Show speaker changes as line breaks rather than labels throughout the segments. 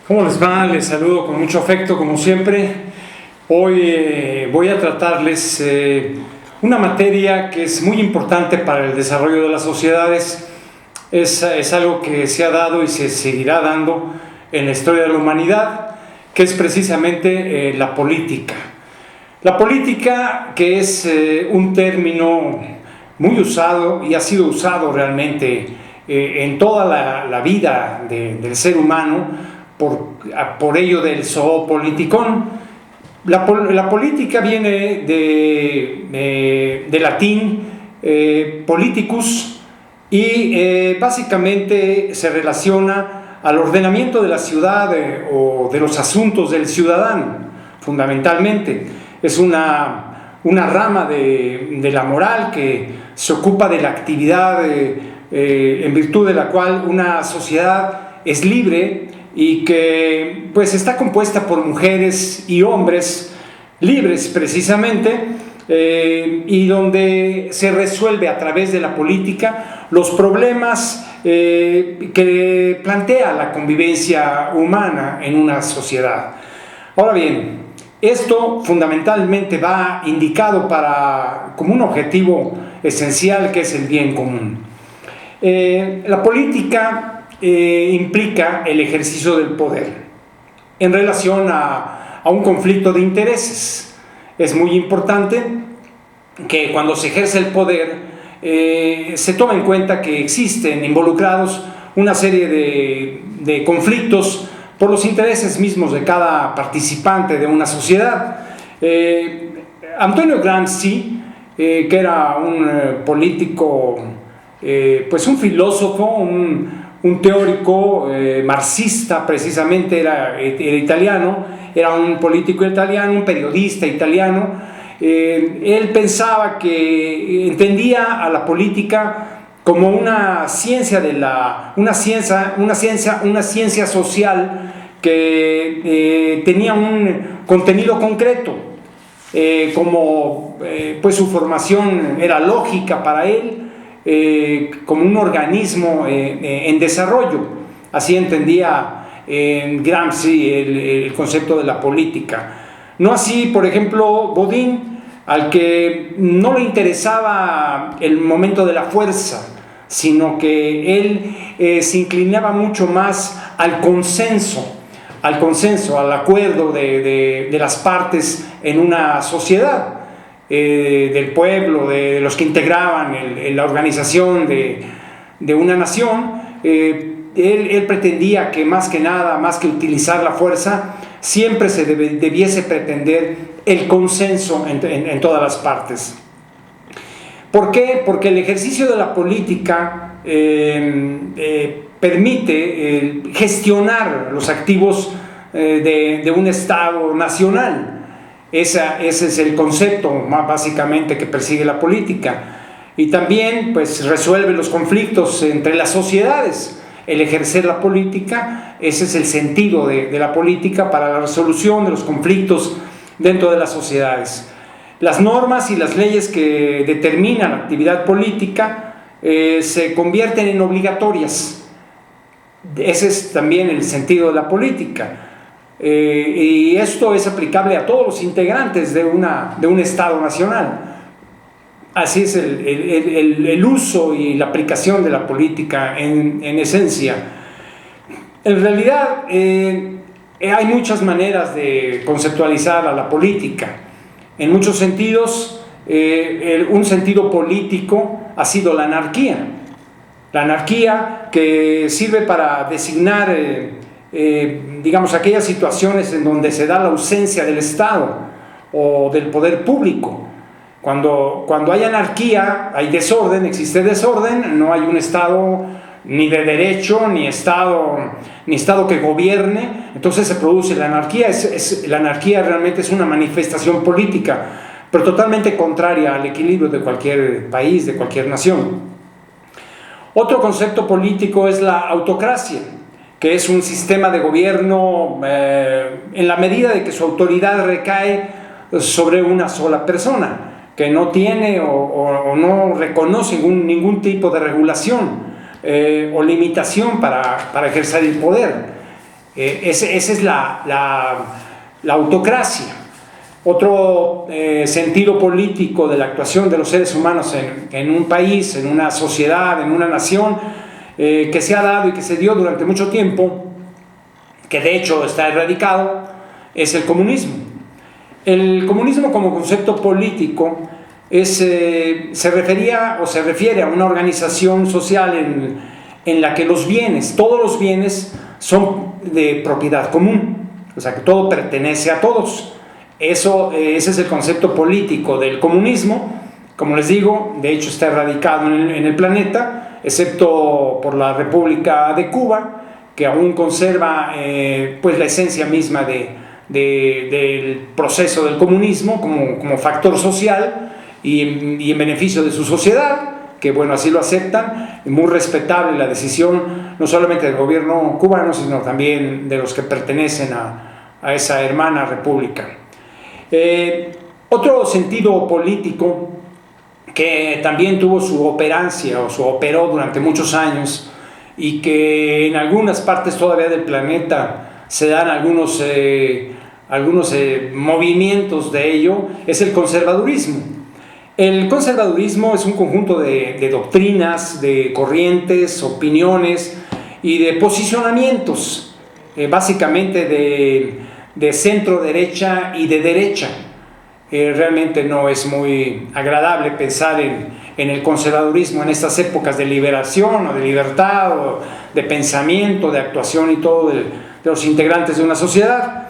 ¿Cómo les va? Les saludo con mucho afecto, como siempre. Hoy voy a tratarles una materia que es muy importante para el desarrollo de las sociedades. Es algo que se ha dado y se seguirá dando en la historia de la humanidad, que es precisamente la política. La política, que es un término muy usado y ha sido usado realmente en toda la vida del ser humano, por ello del zoopoliticón. La política viene de latín politicus y básicamente se relaciona al ordenamiento de la ciudad o de los asuntos del ciudadano, fundamentalmente. Es una rama de la moral que se ocupa de la actividad en virtud de la cual una sociedad es libre y que pues está compuesta por mujeres y hombres libres precisamente, y donde se resuelve a través de la política los problemas que plantea la convivencia humana en una sociedad. Ahora bien, esto fundamentalmente va indicado como un objetivo esencial, que es el bien común. La política implica el ejercicio del poder en relación a un conflicto de intereses. Es muy importante que cuando se ejerce el poder se tome en cuenta que existen involucrados una serie de conflictos por los intereses mismos de cada participante de una sociedad. Antonio Gramsci, que era un político, pues un filósofo, un teórico marxista, precisamente era italiano, era un político italiano, un periodista italiano. Él pensaba que entendía a la política como una ciencia social que tenía un contenido concreto, pues su formación era lógica para él, como un organismo en desarrollo. Así entendía Gramsci el concepto de la política. No así, por ejemplo, Bodin, al que no le interesaba el momento de la fuerza, sino que él se inclinaba mucho más al consenso, al acuerdo de las partes en una sociedad, del pueblo, de los que integraban la organización de una nación. Él pretendía que más que nada, más que utilizar la fuerza, siempre se debiese pretender el consenso en todas las partes. ¿Por qué? Porque el ejercicio de la política permite gestionar los activos de un Estado nacional. Ese es el concepto más básicamente que persigue la política. Y también pues resuelve los conflictos entre las sociedades. El ejercer la política, ese es el sentido de la política para la resolución de los conflictos dentro de las sociedades. Las normas y las leyes que determinan la actividad política se convierten en obligatorias. Ese es también el sentido de la política. Y esto es aplicable a todos los integrantes de un Estado nacional. Así es el uso y la aplicación de la política en esencia. En realidad hay muchas maneras de conceptualizar a la política. En muchos sentidos, un sentido político ha sido la anarquía. La anarquía, que sirve para designar digamos, aquellas situaciones en donde se da la ausencia del Estado o del poder público. Cuando hay anarquía, hay desorden, existe desorden, no hay un Estado ni de derecho, ni Estado que gobierne, entonces se produce la anarquía. La anarquía realmente es una manifestación política, pero totalmente contraria al equilibrio de cualquier país, de cualquier nación. Otro concepto político es la autocracia, que es un sistema de gobierno en la medida de que su autoridad recae sobre una sola persona, que no tiene o no reconoce ningún tipo de regulación o limitación para ejercer el poder. Esa es la autocracia. Otro sentido político de la actuación de los seres humanos en un país, en una sociedad, en una nación, que se ha dado y que se dio durante mucho tiempo, que de hecho está erradicado, es el comunismo. El comunismo como concepto político se refería o se refiere a una organización social en la que los bienes, todos los bienes son de propiedad común, o sea que todo pertenece a todos. Ese es el concepto político del comunismo. Como les digo, de hecho está erradicado en el planeta, excepto por la República de Cuba, que aún conserva pues la esencia misma del proceso del comunismo como factor social y en beneficio de su sociedad, que bueno, así lo aceptan. Muy respetable la decisión, no solamente del gobierno cubano, sino también de los que pertenecen a esa hermana república. Otro sentido político que también tuvo su operancia o su operó durante muchos años y que en algunas partes todavía del planeta se dan algunos movimientos de ello, es el conservadurismo. El conservadurismo es un conjunto de doctrinas, de corrientes, opiniones y de posicionamientos, básicamente de centro derecha y de derecha. Realmente no es muy agradable pensar en el conservadurismo en estas épocas de liberación o de libertad o de pensamiento, de actuación y todo de los integrantes de una sociedad.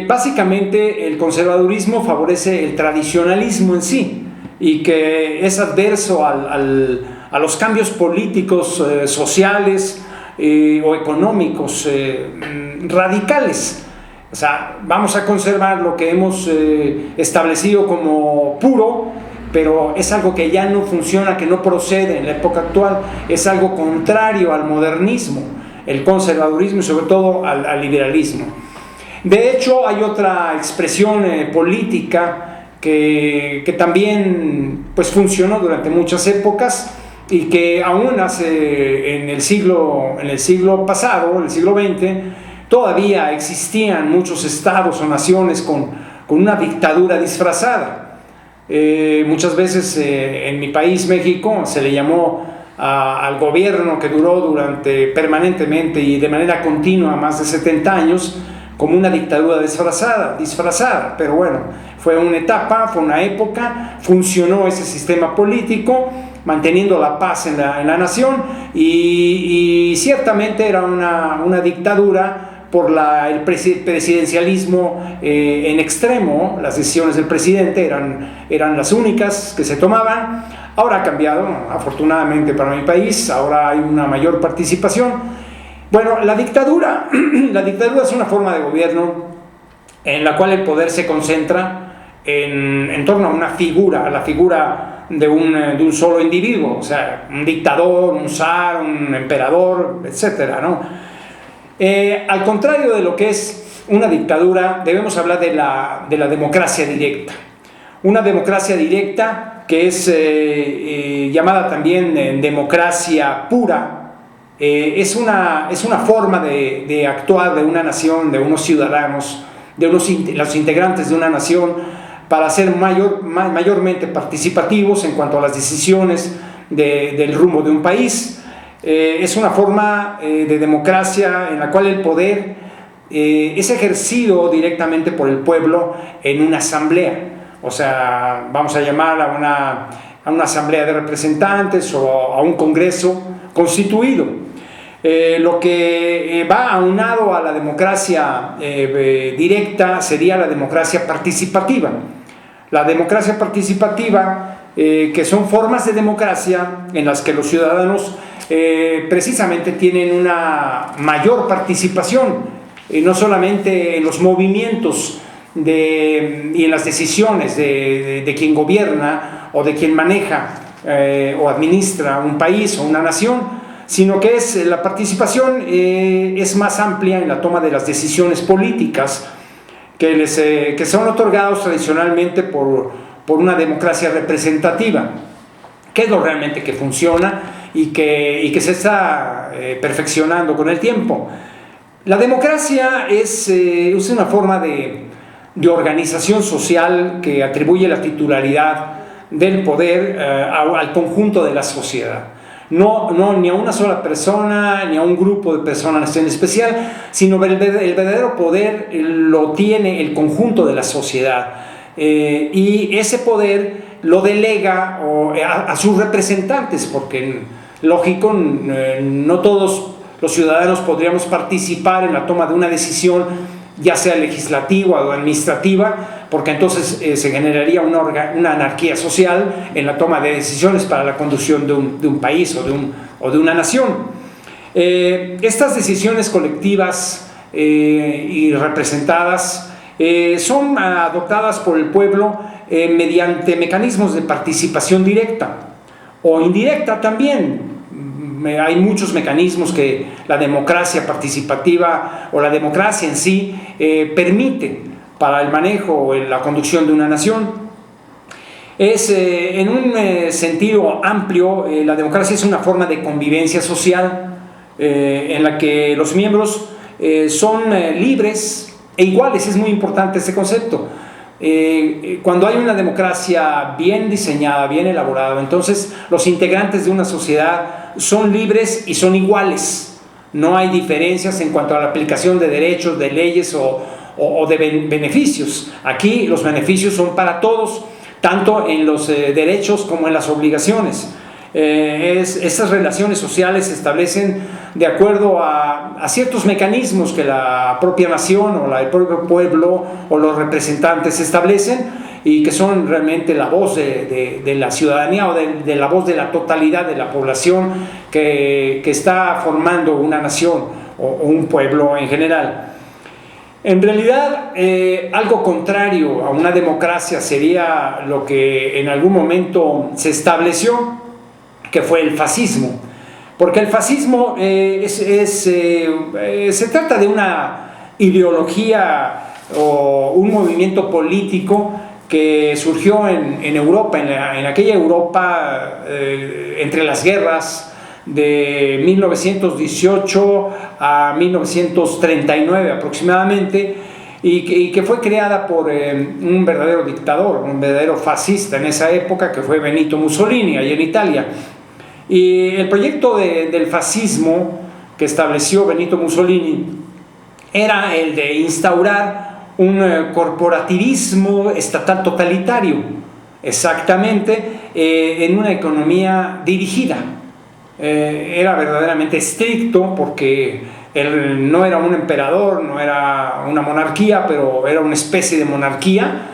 Básicamente el conservadurismo favorece el tradicionalismo en sí y que es adverso a los cambios políticos, sociales o económicos radicales. O sea, vamos a conservar lo que hemos establecido como puro, pero es algo que ya no funciona, que no procede en la época actual, es algo contrario al modernismo, el conservadurismo y sobre todo al liberalismo. De hecho, hay otra expresión política que también pues, funcionó durante muchas épocas y que aún en el siglo pasado, en el siglo XX, todavía existían muchos estados o naciones con una dictadura disfrazada. Muchas veces en mi país, México, se le llamó al gobierno que duró permanentemente y de manera continua más de 70 años como una dictadura disfrazada, pero bueno, fue una etapa, fue una época, funcionó ese sistema político manteniendo la paz en la nación y ciertamente era una dictadura por el presidencialismo en extremo. Las decisiones del presidente eran las únicas que se tomaban. Ahora ha cambiado, afortunadamente para mi país, ahora hay una mayor participación. Bueno, la dictadura es una forma de gobierno en la cual el poder se concentra en torno a una figura, a la figura de un solo individuo, o sea, un dictador, un zar, un emperador, etcétera, ¿no? Al contrario de lo que es una dictadura, debemos hablar de la democracia directa. Una democracia directa que es llamada también democracia pura. Es una forma de actuar de una nación, de unos ciudadanos, los integrantes de una nación, para ser mayormente participativos en cuanto a las decisiones del rumbo de un país. Es una forma de democracia en la cual el poder es ejercido directamente por el pueblo en una asamblea. O sea, vamos a llamar a una asamblea de representantes o a un congreso constituido. Lo que va aunado a la democracia directa sería la democracia participativa. La democracia participativa, que son formas de democracia en las que los ciudadanos precisamente tienen una mayor participación, no solamente en los movimientos y en las decisiones de quien gobierna o de quien maneja o administra un país o una nación, sino que la participación es más amplia en la toma de las decisiones políticas que son otorgados tradicionalmente por una democracia representativa, que es lo realmente que funciona y que se está perfeccionando con el tiempo. La democracia es una forma de organización social que atribuye la titularidad del poder al conjunto de la sociedad. No ni a una sola persona, ni a un grupo de personas en especial, sino el verdadero poder lo tiene el conjunto de la sociedad. Y ese poder lo delega a sus representantes, porque, lógico, no todos los ciudadanos podríamos participar en la toma de una decisión, ya sea legislativa o administrativa, porque entonces se generaría una anarquía social en la toma de decisiones para la conducción de un país o de una nación. Estas decisiones colectivas y representadas son adoptadas por el pueblo mediante mecanismos de participación directa o indirecta también. Hay muchos mecanismos que la democracia participativa o la democracia en sí permite para el manejo o la conducción de una nación. En un sentido amplio, la democracia es una forma de convivencia social en la que los miembros son libres e iguales. Es muy importante este concepto. Cuando hay una democracia bien diseñada, bien elaborada, entonces los integrantes de una sociedad son libres y son iguales. No hay diferencias en cuanto a la aplicación de derechos, de leyes o de beneficios. Aquí los beneficios son para todos, tanto en los derechos como en las obligaciones. Estas relaciones sociales se establecen de acuerdo a ciertos mecanismos que la propia nación o el propio pueblo o los representantes establecen, y que son realmente la voz de la ciudadanía o de la voz de la totalidad de la población que está formando una nación o un pueblo en general. En realidad, algo contrario a una democracia sería lo que en algún momento se estableció, que fue el fascismo, porque el fascismo se trata de una ideología o un movimiento político que surgió en Europa, en aquella Europa entre las guerras de 1918 a 1939 aproximadamente, y que fue creada por un verdadero dictador, un verdadero fascista en esa época, que fue Benito Mussolini, allá en Italia. Y el proyecto del fascismo que estableció Benito Mussolini era el de instaurar un corporativismo estatal totalitario, exactamente, en una economía dirigida. Era verdaderamente estricto, porque él no era un emperador, no era una monarquía, pero era una especie de monarquía,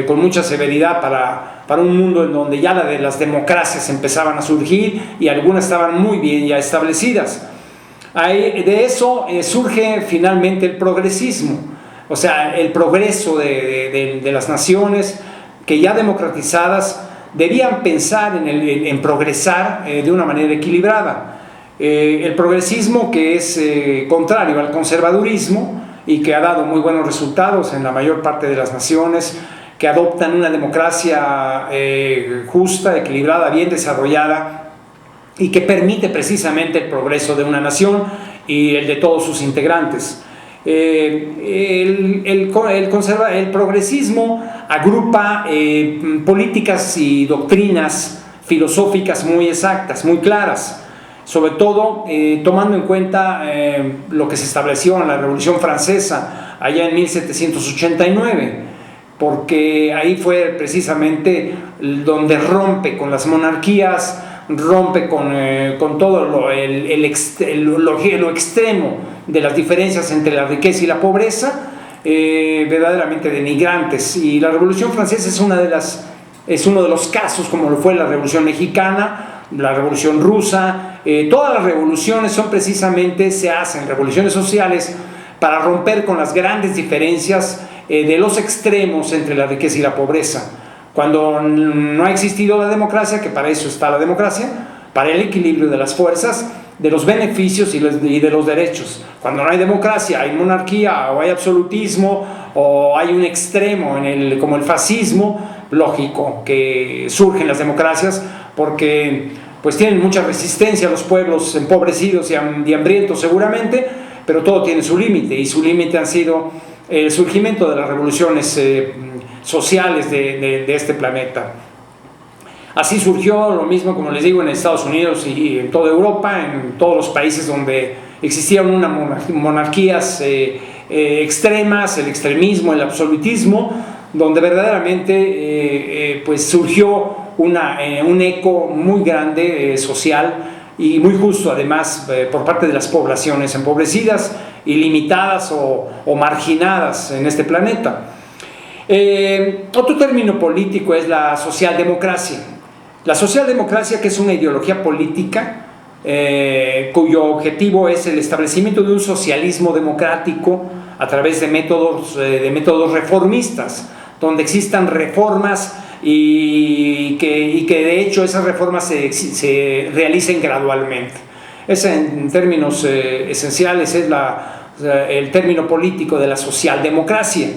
con mucha severidad para un mundo en donde ya las democracias empezaban a surgir y algunas estaban muy bien ya establecidas. De eso surge finalmente el progresismo, o sea, el progreso de las naciones que ya democratizadas debían pensar en progresar de una manera equilibrada. El progresismo, que es contrario al conservadurismo y que ha dado muy buenos resultados en la mayor parte de las naciones que adoptan una democracia justa, equilibrada, bien desarrollada, y que permite precisamente el progreso de una nación y el de todos sus integrantes. El progresismo agrupa políticas y doctrinas filosóficas muy exactas, muy claras, sobre todo tomando en cuenta lo que se estableció en la Revolución Francesa allá en 1789, porque ahí fue precisamente donde rompe con las monarquías, rompe con todo lo extremo de las diferencias entre la riqueza y la pobreza, verdaderamente denigrantes. Y la Revolución Francesa es uno de los casos, como lo fue la Revolución Mexicana, la Revolución Rusa. Todas las revoluciones se hacen revoluciones sociales para romper con las grandes diferencias de los extremos entre la riqueza y la pobreza. Cuando no ha existido la democracia, que para eso está la democracia, para el equilibrio de las fuerzas, de los beneficios y de los derechos. Cuando no hay democracia, hay monarquía o hay absolutismo o hay un extremo como el fascismo. Lógico que surgen las democracias porque pues tienen mucha resistencia los pueblos empobrecidos y hambrientos seguramente, pero todo tiene su límite, y su límite han sido el surgimiento de las revoluciones sociales de este planeta. Así surgió lo mismo, como les digo, en Estados Unidos y en toda Europa, en todos los países donde existían unas monarquías extremas, el extremismo, el absolutismo, donde verdaderamente pues surgió un eco muy grande social y muy justo, además, por parte de las poblaciones empobrecidas y limitadas o marginadas en este planeta. Otro término político es la socialdemocracia. La socialdemocracia, que es una ideología política cuyo objetivo es el establecimiento de un socialismo democrático a través de métodos reformistas, donde existan reformas y que de hecho esas reformas se realicen gradualmente. Ese, en términos esenciales, es el término político de la socialdemocracia.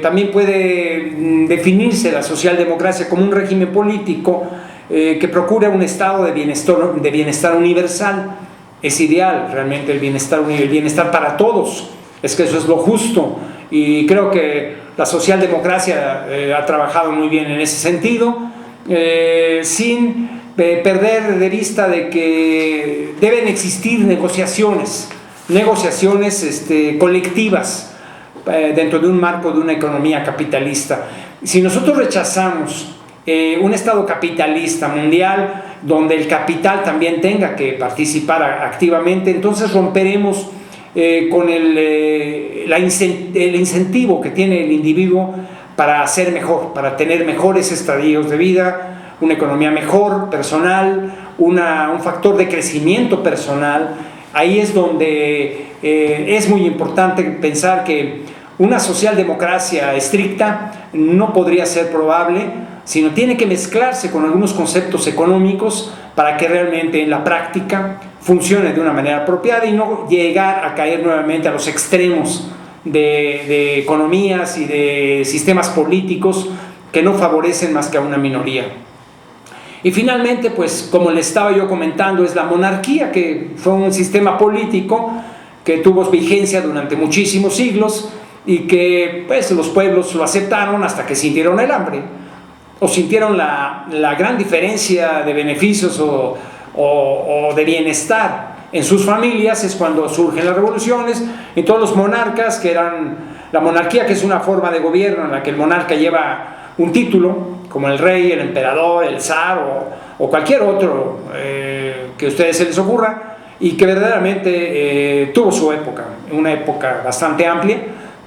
También puede definirse la socialdemocracia como un régimen político que procura un estado de bienestar universal. Es ideal realmente el bienestar para todos, es que eso es lo justo, y creo que la socialdemocracia ha trabajado muy bien en ese sentido, sin perder de vista de que deben existir negociaciones colectivas dentro de un marco de una economía capitalista. Si nosotros rechazamos un estado capitalista mundial donde el capital también tenga que participar activamente, entonces romperemos con el incentivo que tiene el individuo para ser mejor, para tener mejores estadios de vida, una economía mejor, personal, un factor de crecimiento personal. Ahí es donde es muy importante pensar que una socialdemocracia estricta no podría ser probable, sino tiene que mezclarse con algunos conceptos económicos para que realmente en la práctica funcione de una manera apropiada y no llegar a caer nuevamente a los extremos de economías y de sistemas políticos que no favorecen más que a una minoría. Y finalmente, pues como le estaba yo comentando, es la monarquía, que fue un sistema político que tuvo vigencia durante muchísimos siglos y que pues los pueblos lo aceptaron hasta que sintieron el hambre o sintieron la gran diferencia de beneficios o de bienestar en sus familias. Es cuando surgen las revoluciones y todos los monarcas, que eran la monarquía, que es una forma de gobierno en la que el monarca lleva un título, como el rey, el emperador, el zar o cualquier otro que a ustedes se les ocurra, y que verdaderamente tuvo su época, una época bastante amplia,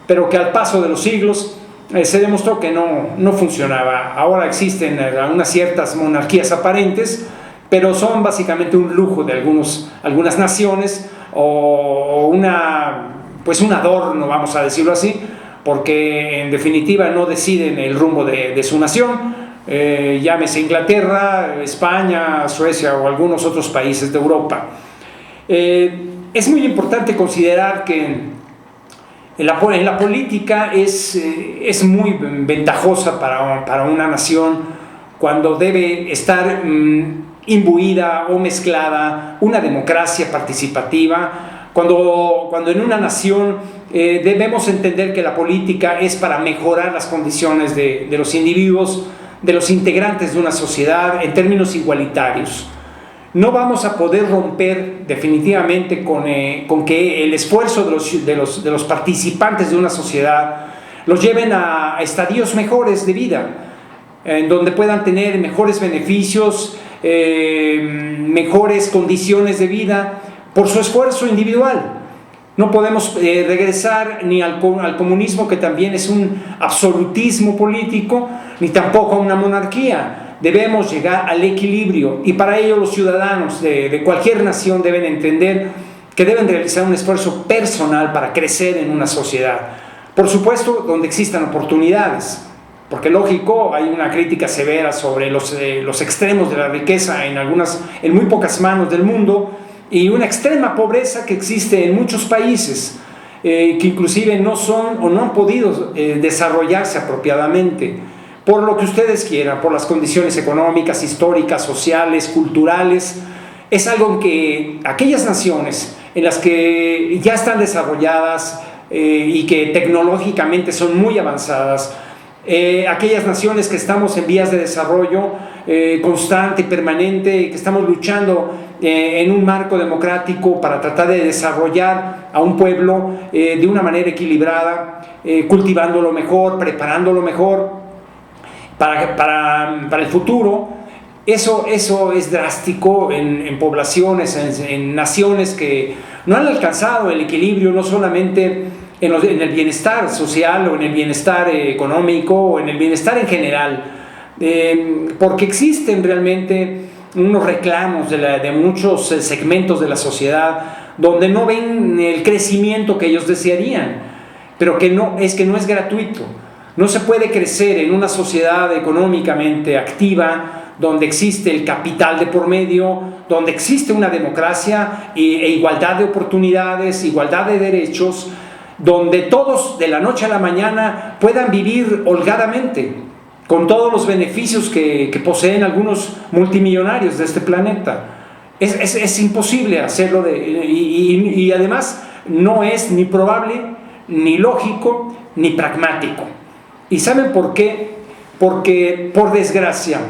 pero que al paso de los siglos se demostró que no funcionaba. Ahora existen algunas ciertas monarquías aparentes, pero son básicamente un lujo de algunas naciones o un adorno, vamos a decirlo así, porque en definitiva no deciden el rumbo de su nación, llámese Inglaterra, España, Suecia o algunos otros países de Europa. Es muy importante considerar que en la política es muy ventajosa para una nación cuando debe estar imbuida o mezclada una democracia participativa, cuando en una nación debemos entender que la política es para mejorar las condiciones de los individuos, de los integrantes de una sociedad en términos igualitarios. No vamos a poder romper definitivamente con que el esfuerzo de los participantes de una sociedad los lleven a estadios mejores de vida, en donde puedan tener mejores beneficios, mejores condiciones de vida por su esfuerzo individual. No podemos regresar ni al comunismo, que también es un absolutismo político, ni tampoco a una monarquía. Debemos llegar al equilibrio, y para ello los ciudadanos de cualquier nación deben entender que deben realizar un esfuerzo personal para crecer en una sociedad. Por supuesto, donde existan oportunidades, porque lógico, hay una crítica severa sobre los extremos de la riqueza en muy pocas manos del mundo, y una extrema pobreza que existe en muchos países, que inclusive no son o no han podido desarrollarse apropiadamente, por lo que ustedes quieran, por las condiciones económicas, históricas, sociales, culturales. Es algo que aquellas naciones en las que ya están desarrolladas y que tecnológicamente son muy avanzadas, aquellas naciones que estamos en vías de desarrollo constante y permanente, y que estamos luchando en un marco democrático para tratar de desarrollar a un pueblo de una manera equilibrada, cultivándolo mejor, preparándolo mejor para el futuro. Eso es drástico en poblaciones, en naciones que no han alcanzado el equilibrio, no solamente en el bienestar social o en el bienestar económico o en el bienestar en general, porque existen realmente unos reclamos de muchos segmentos de la sociedad donde no ven el crecimiento que ellos desearían, pero que no es gratuito. No se puede crecer en una sociedad económicamente activa donde existe el capital de por medio, donde existe una democracia e igualdad de oportunidades, igualdad de derechos, donde todos de la noche a la mañana puedan vivir holgadamente, con todos los beneficios que poseen algunos multimillonarios de este planeta. Es imposible hacerlo, y además no es ni probable, ni lógico, ni pragmático. ¿Y saben por qué? Porque, por desgracia,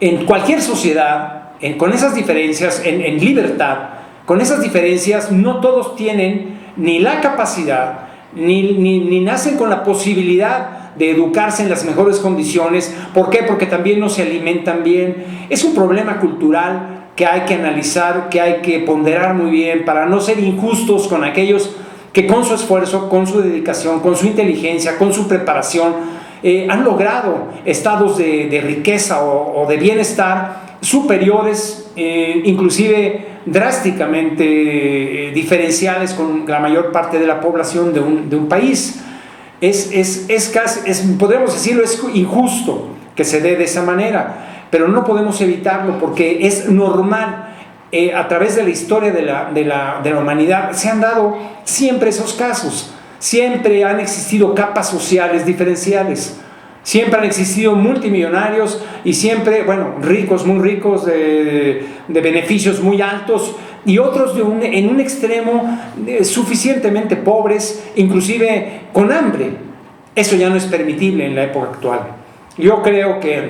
en cualquier sociedad, con esas diferencias, en libertad, con esas diferencias, no todos tienen ni la capacidad, ni nacen con la posibilidad de educarse en las mejores condiciones. ¿Por qué? Porque también no se alimentan bien. Es un problema cultural que hay que analizar, que hay que ponderar muy bien para no ser injustos con aquellos que con su esfuerzo, con su dedicación, con su inteligencia, con su preparación, han logrado estados de riqueza o de bienestar superiores, inclusive drásticamente diferenciales con la mayor parte de la población de un país. Podríamos decirlo, es injusto que se dé de esa manera, pero no podemos evitarlo porque es normal. A través de la historia de la humanidad se han dado siempre esos casos. Siempre han existido capas sociales diferenciales, siempre han existido multimillonarios y siempre, ricos, muy ricos, de beneficios muy altos, y otros en un extremo suficientemente pobres, inclusive con hambre. Eso ya no es permitible en la época actual. Yo creo que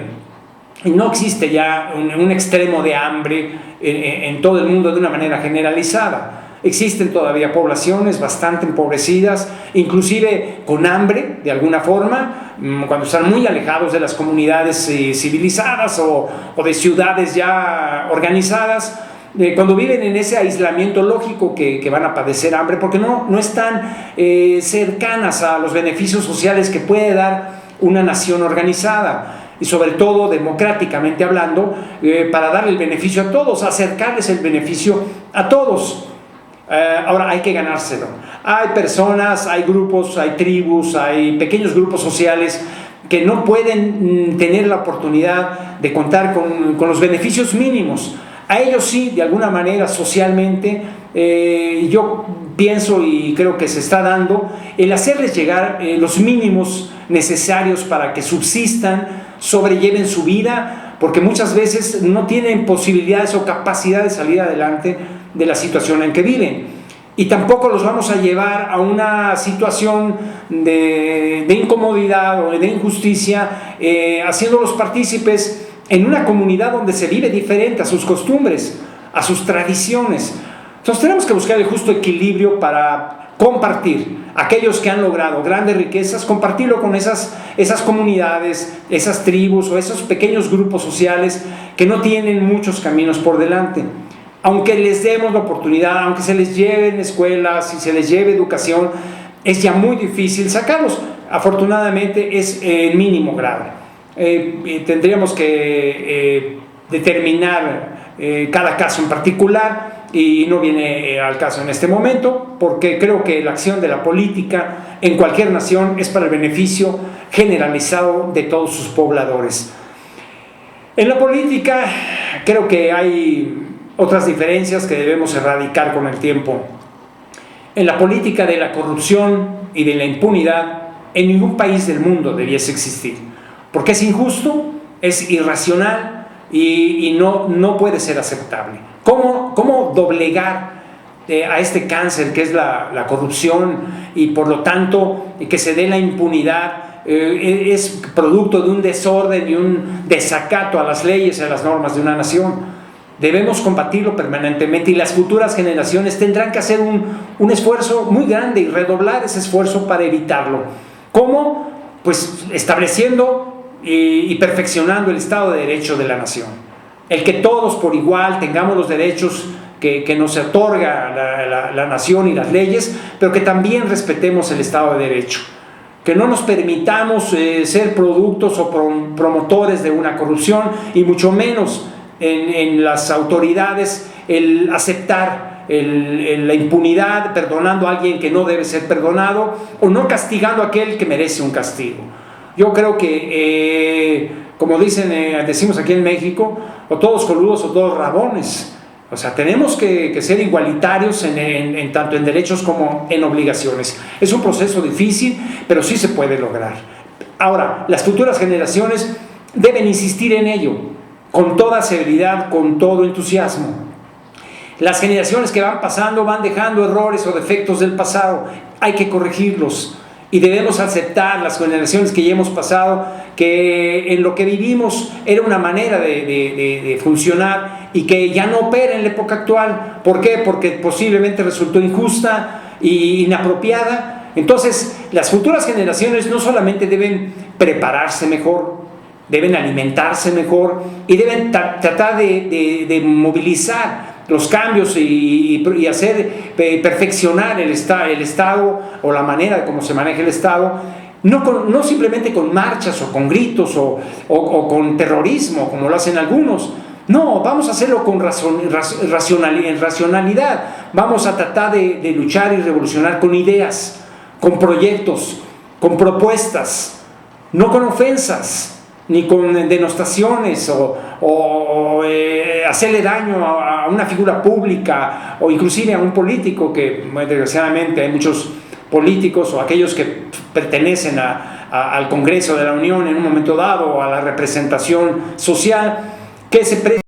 no existe ya un extremo de hambre en todo el mundo de una manera generalizada. Existen todavía poblaciones bastante empobrecidas, inclusive con hambre de alguna forma, cuando están muy alejados de las comunidades civilizadas o de ciudades ya organizadas, cuando viven en ese aislamiento lógico que van a padecer hambre porque no están cercanas a los beneficios sociales que puede dar una nación organizada, y sobre todo democráticamente hablando, para darle el beneficio a todos, acercarles el beneficio a todos. Ahora hay que ganárselo. Hay personas, hay grupos, hay tribus, hay pequeños grupos sociales que no pueden tener la oportunidad de contar con los beneficios mínimos. A ellos sí, de alguna manera, socialmente, yo pienso y creo que se está dando el hacerles llegar los mínimos necesarios para que subsistan, sobrelleven su vida, porque muchas veces no tienen posibilidades o capacidad de salir adelante de la situación en que viven. Y tampoco los vamos a llevar a una situación de incomodidad o de injusticia, haciéndolos partícipes en una comunidad donde se vive diferente a sus costumbres, a sus tradiciones. Entonces tenemos que buscar el justo equilibrio para compartir aquellos que han logrado grandes riquezas, compartirlo con esas comunidades, esas tribus o esos pequeños grupos sociales que no tienen muchos caminos por delante. Aunque les demos la oportunidad, aunque se les lleve en escuelas y se les lleve educación, es ya muy difícil sacarlos. Afortunadamente es en mínimo grado. Tendríamos que determinar cada caso en particular, y no viene al caso en este momento, porque creo que la acción de la política en cualquier nación es para el beneficio generalizado de todos sus pobladores. En la política creo que hay otras diferencias que debemos erradicar con el tiempo. En la política de la corrupción y de la impunidad, en ningún país del mundo debiese existir, porque es injusto, es irracional y no puede ser aceptable. ¿Cómo doblegar a este cáncer que es la corrupción, y por lo tanto que se dé la impunidad, es producto de un desorden y un desacato a las leyes y a las normas de una nación. Debemos combatirlo permanentemente, y las futuras generaciones tendrán que hacer un esfuerzo muy grande y redoblar ese esfuerzo para evitarlo. ¿Cómo? Pues estableciendo y perfeccionando el Estado de Derecho de la nación. El que todos por igual tengamos los derechos que nos otorga la nación y las leyes, pero que también respetemos el Estado de Derecho. Que no nos permitamos ser productos o promotores de una corrupción, y mucho menos en las autoridades el aceptar la impunidad, perdonando a alguien que no debe ser perdonado, o no castigando a aquel que merece un castigo. Yo creo que, como decimos aquí en México, o todos coludos o todos rabones. O sea, tenemos que ser igualitarios tanto en derechos como en obligaciones. Es un proceso difícil, pero sí se puede lograr. Ahora, las futuras generaciones deben insistir en ello, con toda severidad, con todo entusiasmo. Las generaciones que van pasando van dejando errores o defectos del pasado. Hay que corregirlos, y debemos aceptar, las generaciones que ya hemos pasado, que en lo que vivimos era una manera de funcionar y que ya no opera en la época actual. ¿Por qué? Porque posiblemente resultó injusta e inapropiada. Entonces, las futuras generaciones no solamente deben prepararse mejor, deben alimentarse mejor, y deben tratar de movilizar los cambios y hacer perfeccionar el Estado, o la manera de cómo se maneja el Estado, no simplemente con marchas o con gritos o con terrorismo, como lo hacen algunos. No, vamos a hacerlo con racionalidad. Vamos a tratar de luchar y revolucionar con ideas, con proyectos, con propuestas, no con ofensas, ni con denostaciones o hacerle daño a una figura pública, o inclusive a un político, que desgraciadamente hay muchos políticos, o aquellos que pertenecen al Congreso de la Unión en un momento dado, o a la representación social, que se